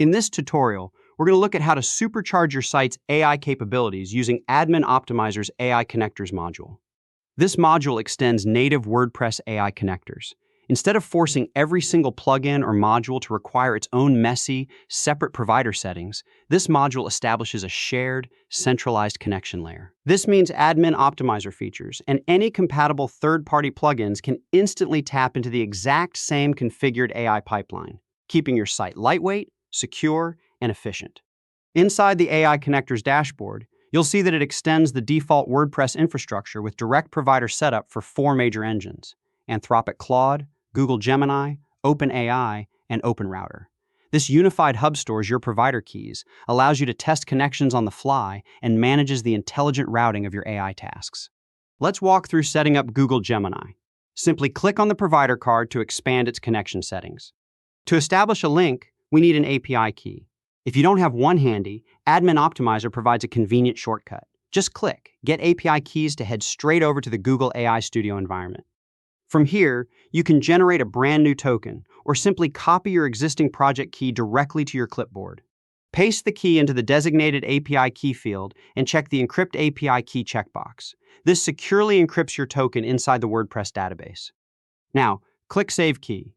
In this tutorial, we're going to look at how to supercharge your site's AI capabilities using Admin Optimizer's AI Connectors module. This module extends native WordPress AI connectors. Instead of forcing every single plugin or module to require its own messy, separate provider settings, this module establishes a shared, centralized connection layer. This means Admin Optimizer features and any compatible third-party plugins can instantly tap into the exact same configured AI pipeline, keeping your site lightweight, secure, and efficient. Inside the AI Connectors dashboard, you'll see that it extends the default WordPress infrastructure with direct provider setup for 4 major engines: Anthropic Claude, Google Gemini, OpenAI, and OpenRouter. This unified hub stores your provider keys, allows you to test connections on the fly, and manages the intelligent routing of your AI tasks. Let's walk through setting up Google Gemini. Simply click on the provider card to expand its connection settings. To establish a link, we need an API key. If you don't have one handy, Admin Optimizer provides a convenient shortcut. Just click Get API Keys to head straight over to the Google AI Studio environment. From here, you can generate a brand new token or simply copy your existing project key directly to your clipboard. Paste the key into the designated API key field and check the Encrypt API Key checkbox. This securely encrypts your token inside the WordPress database. Now, click Save Key.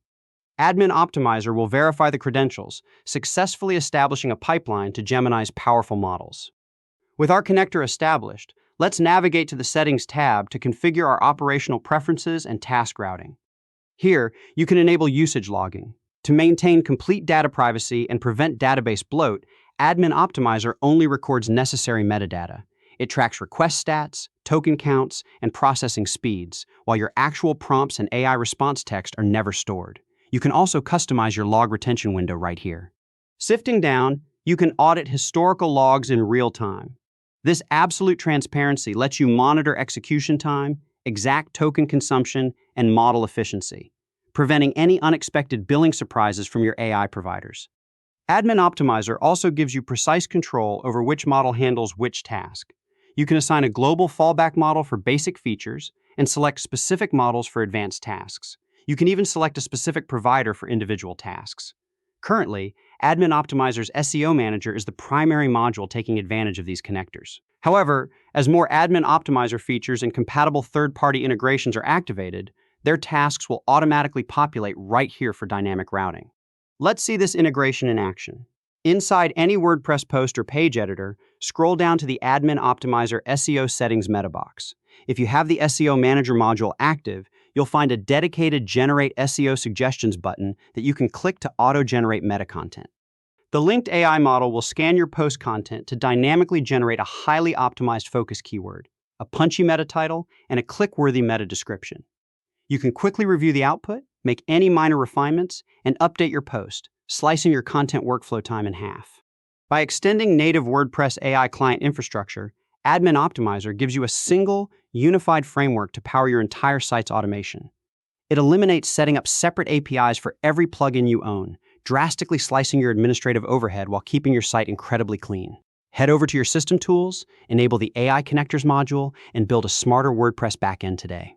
Admin Optimizer will verify the credentials, successfully establishing a pipeline to Gemini's powerful models. With our connector established, let's navigate to the Settings tab to configure our operational preferences and task routing. Here, you can enable usage logging. To maintain complete data privacy and prevent database bloat, Admin Optimizer only records necessary metadata. It tracks request stats, token counts, and processing speeds, while your actual prompts and AI response text are never stored. You can also customize your log retention window right here. Sifting down, you can audit historical logs in real time. This absolute transparency lets you monitor execution time, exact token consumption, and model efficiency, preventing any unexpected billing surprises from your AI providers. Admin Optimizer also gives you precise control over which model handles which task. You can assign a global fallback model for basic features and select specific models for advanced tasks. You can even select a specific provider for individual tasks. Currently, Admin Optimizer's SEO Manager is the primary module taking advantage of these connectors. However, as more Admin Optimizer features and compatible third-party integrations are activated, their tasks will automatically populate right here for dynamic routing. Let's see this integration in action. Inside any WordPress post or page editor, scroll down to the Admin Optimizer SEO Settings meta box. If you have the SEO Manager module active, you'll find a dedicated Generate SEO Suggestions button that you can click to auto-generate meta content. The linked AI model will scan your post content to dynamically generate a highly optimized focus keyword, a punchy meta title, and a click-worthy meta description. You can quickly review the output, make any minor refinements, and update your post, slicing your content workflow time in half. By extending native WordPress AI client infrastructure, Admin Optimizer gives you a single, unified framework to power your entire site's automation. It eliminates setting up separate APIs for every plugin you own, drastically slicing your administrative overhead while keeping your site incredibly clean. Head over to your system tools, enable the AI Connectors module, and build a smarter WordPress backend today.